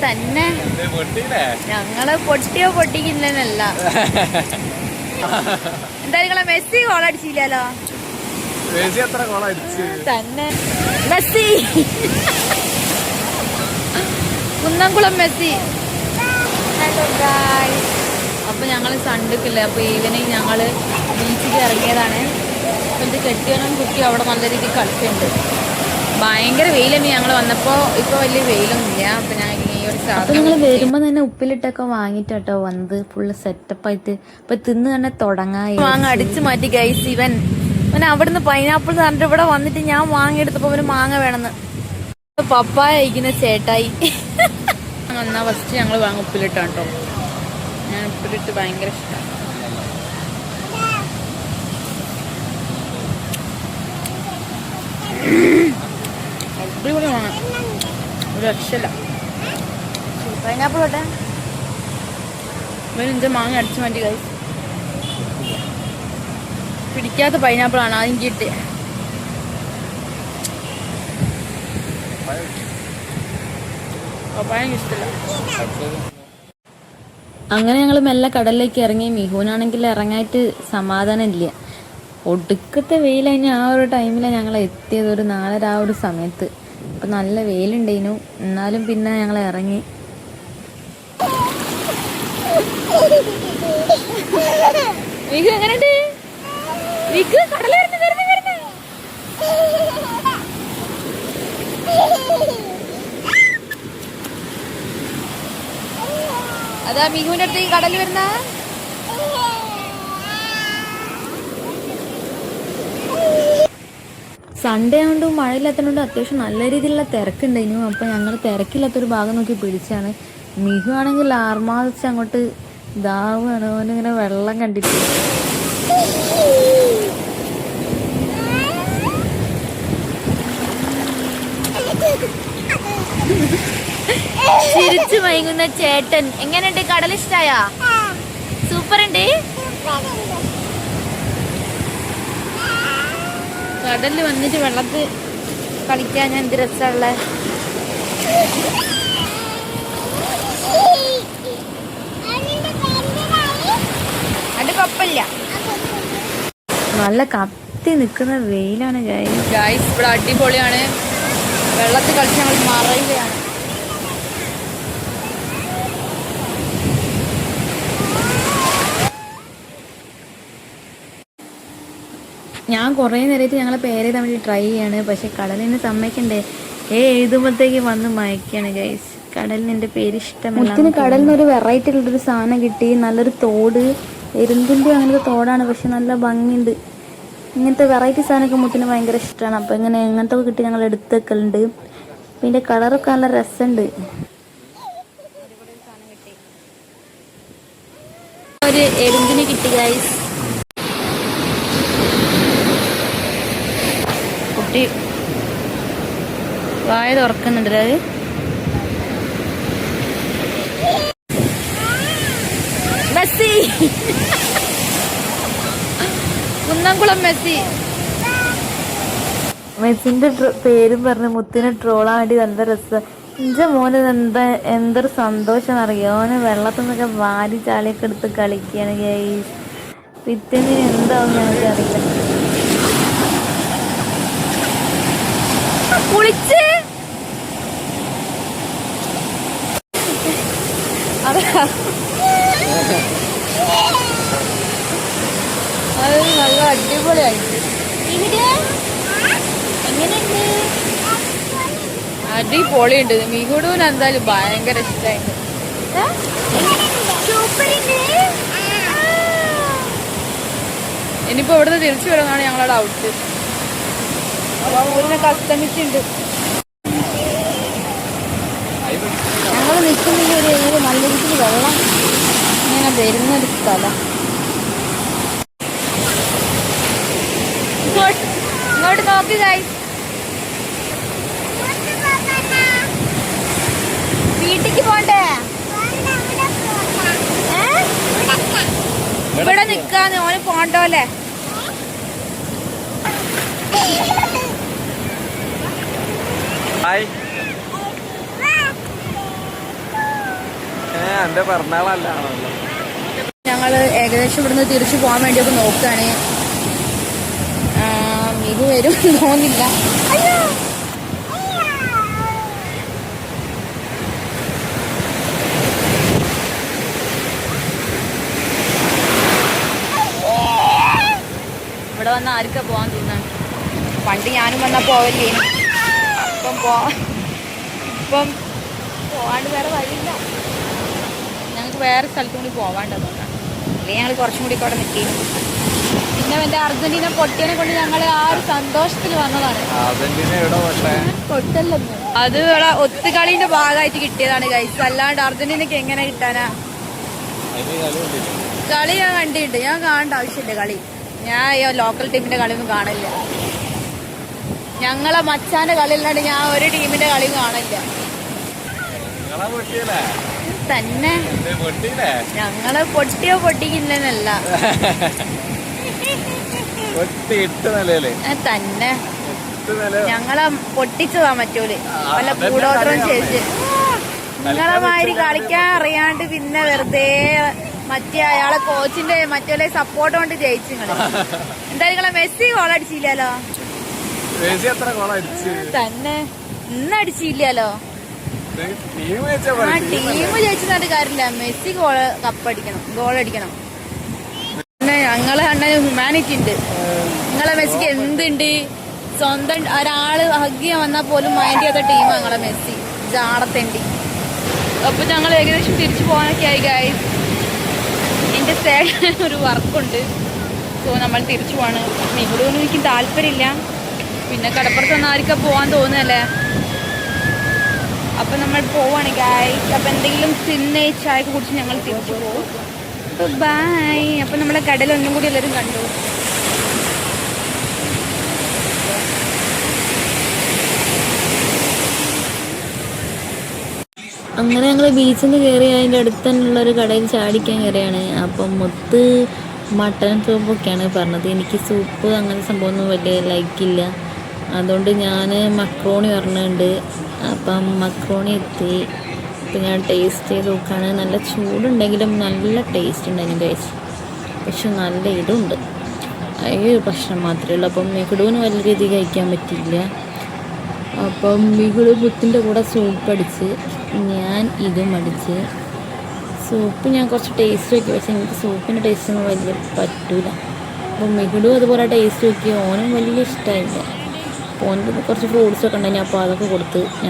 തന്നെ ഞങ്ങള് പൊട്ടിയോ പൊട്ടിക്കില്ലെന്നല്ല. എന്തായാലും നിങ്ങളെ മെസ്സി ഗോൾ അടിച്ചില്ലല്ലോ. തന്നെ Messi Kunnamkulam Messi. Hello guys, അപ്പൊ ഞങ്ങള് സൺഡേക്കില്ല, അപ്പൊ ഈവനിങ് ഞങ്ങള് ബീച്ചിൽ ഇറങ്ങിയതാണ്. അപ്പൊ ഇത് കെട്ടിയവനും കുട്ടിയും അവിടെ നല്ല രീതിയിൽ കളിക്കുന്നുണ്ട്. ഭയങ്കര വെയിലന്നെ ഞങ്ങൾ വന്നപ്പോ. ഇപ്പൊ വലിയ വെയിലൊന്നുമില്ല. അപ്പൊ ഞാൻ ഈ ഒരു സാധനം നിങ്ങൾ വരുമ്പോ തന്നെ ഉപ്പിലിട്ടൊക്കെ വാങ്ങിട്ടോ വന്നത് ഫുള്ള് സെറ്റപ്പ് ആയിട്ട്. ഇപ്പൊ തിന്ന് തന്നെ തുടങ്ങാൻ അടിച്ചു മാറ്റി ഗൈസ്. ഇവൻ അവിടുന്ന് പൈനാപ്പിൾ പറഞ്ഞിട്ട് ഇവിടെ വന്നിട്ട് ഞാൻ വാങ്ങിയെടുത്തപ്പോ അവന് മാങ്ങ വേണമെന്ന്. പപ്പായ കഴിക്കുന്ന ചേട്ടായി. എന്നാ ഫസ്റ്റ് ഞങ്ങൾ വാങ്ങും ഉപ്പിലിട്ടാണ് കേട്ടോ. ഞാൻ ഉപ്പിലിട്ട് ഭയങ്കര ഇഷ്ടമാണ്. അടിപൊളിയാണ്, ഒരു രക്ഷയില്ല. പൈനാപ്പിൾ കേട്ടെ ഇവനെന്താ മാങ്ങ അടിച്ചു മാറ്റി കഴിച്ചു. പിടിക്കാത്ത പൈനാപ്പിൾ ആണ് ആദ്യം കിട്ടിയ. അങ്ങനെ ഞങ്ങൾ മെല്ലെ കടലിലേക്ക് ഇറങ്ങി. മിഹുവിനാണെങ്കിൽ ഇറങ്ങായിട്ട് സമാധാനം ഇല്ല. ഒടുക്കത്തെ വെയിൽ കഴിഞ്ഞ ആ ഒരു ടൈമിലാണ് ഞങ്ങൾ എത്തിയത്, ഒരു 4:30 ആ ഒരു സമയത്ത്. അപ്പം നല്ല വെയിലുണ്ടേനു, എന്നാലും പിന്നെ ഞങ്ങൾ ഇറങ്ങി. മിഹു എങ്ങനെയുണ്ട്? മിഹു കടൽ അതാ മിഹുവിന്റെ അടുത്ത് ഈ കടൽ വരുന്ന. സൺഡേ ആയതുകൊണ്ട് മഴയില്ലാത്തതുകൊണ്ട് അത്യാവശ്യം നല്ല രീതിയിലുള്ള തിരക്കുണ്ടായിരുന്നു. അപ്പം ഞങ്ങൾ തിരക്കില്ലാത്തൊരു ഭാഗം നോക്കി പിടിച്ചാണ്. മിഹു ആണെങ്കിൽ ആർമാദിച്ച് അങ്ങോട്ട് ഇതാവുകയാണ്. ഓനിങ്ങനെ വെള്ളം കണ്ടിട്ട് ചിരിച്ചു മയങ്ങുന്ന ചേട്ടൻ. എങ്ങനെയുണ്ട്? കടൽ ഇഷ്ടായ? സൂപ്പർ ഉണ്ട്. കടലിൽ വന്നിട്ട് വെള്ളത്തിൽ കളിക്കാൻ ഞാൻ എന്ത് രസമുള്ള. അത് കുഴപ്പമില്ല. നല്ല കത്തി നിൽക്കുന്ന വെയിലാണ് ഗൈസ്. ഇവിടെ അടിപൊളിയാണ്. വെള്ളത്തിൽ കളിച്ച് ഞങ്ങൾ മറയുകയാണ്. ഞാൻ കുറേ നേരമായിട്ട് ഞങ്ങളെ പേരെഴുതാൻ വേണ്ടി ട്രൈ ചെയ്യാണ്. പക്ഷെ കടലിന് സമ്മതിക്കണ്ടേ. എഴുതുമ്പോഴത്തേക്ക് വന്ന് മയക്കാണ് ഗൈസ്. കടലിന് എൻ്റെ പേര് ഇഷ്ടമല്ല. കടലിൽ നിന്ന് ഒരു വെറൈറ്റി ഉള്ളൊരു സാധനം കിട്ടി. നല്ലൊരു തോട്, എരുമ്പിൻ്റെ അങ്ങനത്തെ തോടാണ്. പക്ഷെ നല്ല ഭംഗിയുണ്ട്. ഇങ്ങനത്തെ വെറൈറ്റി സാധനമൊക്കെ മുത്തിന് ഭയങ്കര ഇഷ്ടമാണ്. അപ്പോൾ ഇങ്ങനെ എങ്ങനത്തെ ഒക്കെ കിട്ടി ഞങ്ങൾ എടുത്ത് വെക്കലുണ്ട്. പിന്നെ കളറൊക്കെ നല്ല രസമുണ്ട്. ഒരു എരുമ്പിന് കിട്ടി ഗൈസ്. കുട്ടി വായ തുറക്കുന്നുണ്ട്. അത് മെസ്സി, കുന്നംകുളം മെസ്സി. മെസ്സിന്റെ പേരും പറഞ്ഞ് മുത്തിനെ ട്രോളാൻ വേണ്ടി നല്ല രസം. ഇഞ്ച മോന് എന്തൊരു സന്തോഷം അറിയോ. ഓന് വെള്ളത്തിൽ നിന്നൊക്കെ വാരി ചാളിയൊക്കെ എടുത്ത് കളിക്കുകയാണ് ഗൈസ്. പിറ്റേന്ന് എന്താവും ഞങ്ങൾക്കറിയില്ല. കുളിച്ച് അത് നല്ല അടിപൊളിയായിട്ട്. എങ്ങനെയുണ്ട്? അടിപൊളിയുണ്ട്. മിഹുടൂന് എന്തായാലും ഭയങ്കര ഇഷ്ടമായിട്ട്. ഇനിയിപ്പോ ഇവിടുന്ന് തിരിച്ചു വരുന്നതാണ് ഞങ്ങളുടെ ഔട്ട്. അപ്പൊ ഊരിനൊക്കെ അസ്തമിച്ചുണ്ട്. ഞങ്ങൾ നിൽക്കുന്ന ഒരു ഏരിയ നല്ല രീതിയിൽ വെള്ളം ഇങ്ങനെ വരുന്നൊരു സ്ഥലം. ഇങ്ങോട്ട് നോക്കി ഗൈസ്. വീട്ടിക്ക് പോണ്ടേ? ഇവിടെ നിക്കാന്ന്. ഓന് പോണ്ടോല്ലേ? ഹായ് എന്റെ പിറന്നാളല്ല. ഞങ്ങൾ ഏകദേശം ഇവിടുന്ന് തിരിച്ചു പോകാൻ വേണ്ടിയൊക്കെ നോക്കുകയാണ്. മികു വരും തോന്നില്ല. ഇവിടെ വന്ന ആർക്കാ പോവാൻ തോന്നാണ്. പണ്ട് ഞാനും വന്നാൽ പോവല്ലേ. ഇപ്പം പോവാണ്ട് വേറെ വഴിയില്ല. ഞങ്ങൾക്ക് വേറെ സ്ഥലത്തും കൂടി പോവാണ്ടതുകൊണ്ടാണ്. അല്ലെങ്കിൽ ഞങ്ങൾ കുറച്ചും കൂടി അവിടെ നിൽക്കുന്നു. പിന്നെ എൻ്റെ അർജന്റീന പൊട്ടിയനെ കൊണ്ട് ഞങ്ങൾ ആ ഒരു സന്തോഷത്തിൽ വന്നതാണ്. പൊട്ടല്ലോ അത് ഇവിടെ ഒത്തുകളിന്റെ ഭാഗമായിട്ട് കിട്ടിയതാണ് ഗൈസ്. അല്ലാണ്ട് അർജന്റീനക്ക് എങ്ങനെ കിട്ടാനാ? കളി ഞാൻ കണ്ടിട്ടുണ്ട്. ഞാൻ കാണേണ്ട ആവശ്യമില്ല കളി. ഞാൻ ലോക്കൽ ടീമിന്റെ കളിയൊന്നും കാണില്ല. ഞങ്ങളെ മച്ചാന്റെ കളി അല്ലാണ്ട് ഞാൻ ഒരു ടീമിന്റെ കളിയും കാണില്ല. തന്നെ ഞങ്ങള് പൊട്ടിയോ പൊട്ടിക്കില്ലെന്നല്ല തന്നെ ഞങ്ങളെ പൊട്ടിച്ചതാ മറ്റോല് വല്ല കൂടോത്രം ചെയ്ത്. നിങ്ങളെ മാതിരി കളിക്കാൻ അറിയാണ്ട് പിന്നെ വെറുതെ മറ്റേ അയാളെ കോച്ചിന്റെ മറ്റേ സപ്പോർട്ട് കൊണ്ട് ജയിച്ചു. നിങ്ങള് എന്തായാലും നിങ്ങളെ മെസ്സി ഗോളടിച്ചില്ലല്ലോ. തന്നെ ഇന്ന് അടിച്ചില്ലല്ലോ. ആ ടീം ജയിച്ചെന്നിട്ട് കാര്യമില്ല. മെസ്സി ഗോളടിക്കണം. പിന്നെ ഞങ്ങളെ അണ്ണന് ഹ്യൂമാനിറ്റി ഉണ്ട്. നിങ്ങളെ മെസ്സിക്ക് എന്തുണ്ട്? സ്വന്തം ഒരാള് ഹഗ് ചെയ്യാൻ വന്നാൽ പോലും മൈൻഡ് ചെയ്യാത്ത ടീമാണ് ഞങ്ങളെ മെസ്സി. ജാടത്തേണ്ടി. അപ്പൊ ഞങ്ങൾ ഏകദേശം തിരിച്ചു പോകാനൊക്കെ ആയി ഗൈസ്. എന്റെ സൈഡ് ഒരു വർക്കുണ്ട്. സോ നമ്മൾ തിരിച്ചു പോവാണ്. നിങ്ങളൊന്നും എനിക്ക് താല്പര്യമില്ല. പിന്നെ കടപ്പുറത്തൊന്നും ആർക്കാ പോവാൻ തോന്നുന്നല്ലേ. അപ്പൊ നമ്മൾ പോവാണ് ഗൈസ്. അപ്പൊ എന്തെങ്കിലും തിന്ന് ചായക്ക് കുടിച്ച് ഞങ്ങൾ തിരിച്ചു പോകും. ബൈ. അപ്പൊ നമ്മളെ കടലൊന്നും കൂടി എല്ലാവരും കണ്ടു. അങ്ങനെ ഞങ്ങൾ ബീച്ചിൽ നിന്ന് കയറി അതിൻ്റെ അടുത്ത് തന്നെയുള്ളൊരു കടയിൽ ചാടിക്കാൻ കയറിയാണ്. അപ്പം മൊത്ത് മട്ടൺ സൂപ്പൊക്കെയാണ് പറഞ്ഞത്. എനിക്ക് സൂപ്പ് അങ്ങനെ സംഭവമൊന്നും വലിയ ലൈക്കില്ല. അതുകൊണ്ട് ഞാൻ മക്രോണി പറഞ്ഞിട്ടുണ്ട്. അപ്പം മക്രോണി എത്തി. അപ്പം ഞാൻ ടേസ്റ്റ് ചെയ്ത് നോക്കുകയാണ്. നല്ല ചൂടുണ്ടെങ്കിലും നല്ല ടേസ്റ്റ് ഉണ്ടായിരുന്നു ഗൈസ്. പക്ഷെ നല്ല ഇതുണ്ട്. ഒരു പ്രശ്നം മാത്രമേ ഉള്ളൂ. അപ്പം മികുടുവിന് വലിയ രീതിയിൽ കഴിക്കാൻ പറ്റിയില്ല. അപ്പം മികുട് പുത്തിൻ്റെ കൂടെ സൂപ്പ് അടിച്ച് ഞാൻ ഇതും അടിച്ച്. സൂപ്പ് ഞാൻ കുറച്ച് ടേസ്റ്റ് നോക്കി. പക്ഷേ എനിക്ക് സൂപ്പിൻ്റെ ടേസ്റ്റ് ഒന്നും വലിയ പറ്റൂല. അപ്പം മികുടും അതുപോലെ ടേസ്റ്റ് നോക്കി. ഓനും വലിയ ഇഷ്ടമായില്ല. ഓന് കുറച്ച് ഫ്രൂട്ട്സൊക്കെ ഉണ്ടായിരുന്നു. അപ്പോൾ അതൊക്കെ കൊടുത്ത് ഞാൻ